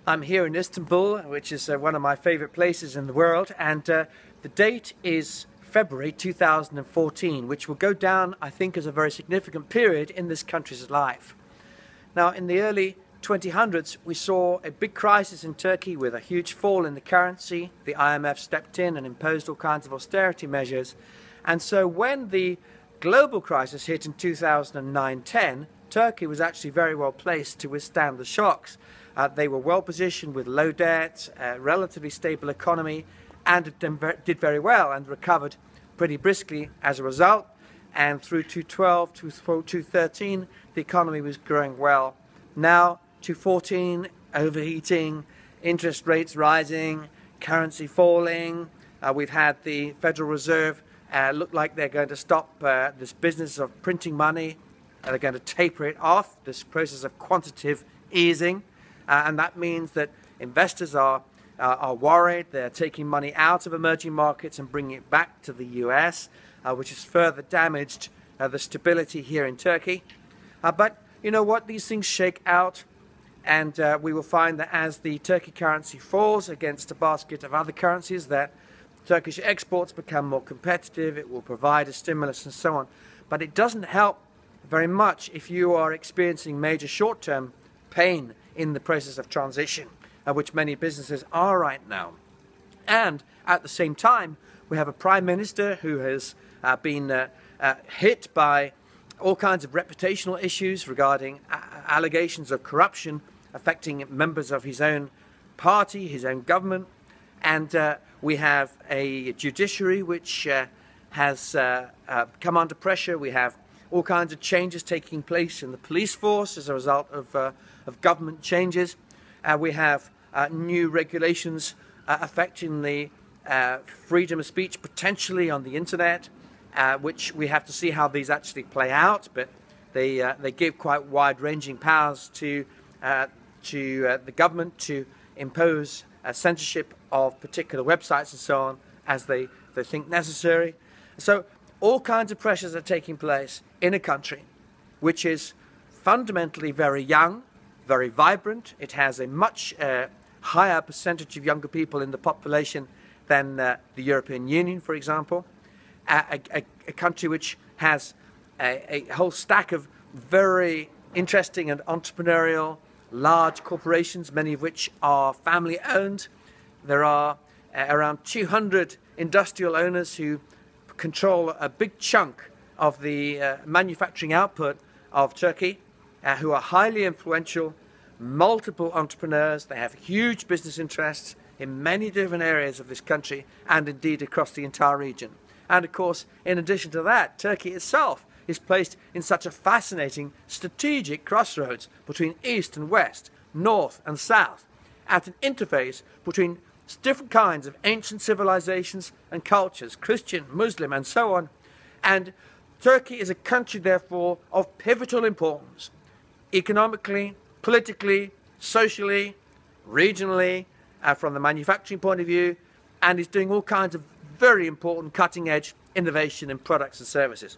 I'm here in Istanbul, which is one of my favorite places in the world, and the date is February 2014, which will go down, I think, as a very significant period in this country's life. Now, in the early 2000s, we saw a big crisis in Turkey with a huge fall in the currency. The IMF stepped in and imposed all kinds of austerity measures. And so when the global crisis hit in 2009-10, Turkey was actually very well placed to withstand the shocks. They were well positioned with low debt, a relatively stable economy, and did very well and recovered pretty briskly as a result. And through 2012 to 2013, the economy was growing well. Now, 2014, overheating, interest rates rising, currency falling. We've had the Federal Reserve look like they're going to stop this business of printing money. They're going to taper it off, this process of quantitative easing. And that means that investors are worried. They're taking money out of emerging markets and bringing it back to the US, which has further damaged the stability here in Turkey. But you know what? These things shake out, and we will find that as the Turkey currency falls against a basket of other currencies, that Turkish exports become more competitive. It will provide a stimulus and so on. But it doesn't help very much if you are experiencing major short-term pain in the process of transition, which many businesses are right now. And at the same time, we have a prime minister who has been hit by all kinds of reputational issues regarding allegations of corruption affecting members of his own party, his own government. And we have a judiciary which has come under pressure. We have all kinds of changes taking place in the police force as a result of government changes. We have new regulations affecting the freedom of speech potentially on the internet, which we have to see how these actually play out. But they give quite wide-ranging powers to the government to impose censorship of particular websites and so on as they think necessary. So all kinds of pressures are taking place in a country which is fundamentally very young, very vibrant. It has a much higher percentage of younger people in the population than the European Union, for example. A country which has a whole stack of very interesting and entrepreneurial large corporations, many of which are family owned. There are around 200 industrial owners who control a big chunk of the manufacturing output of Turkey, who are highly influential, multiple entrepreneurs. They have huge business interests in many different areas of this country and indeed across the entire region. And of course, in addition to that, Turkey itself is placed in such a fascinating strategic crossroads between East and West, North and South, at an interface between different kinds of ancient civilizations and cultures, Christian, Muslim, and so on. And Turkey is a country, therefore, of pivotal importance, economically, politically, socially, regionally, from the manufacturing point of view, and is doing all kinds of very important cutting-edge innovation in products and services.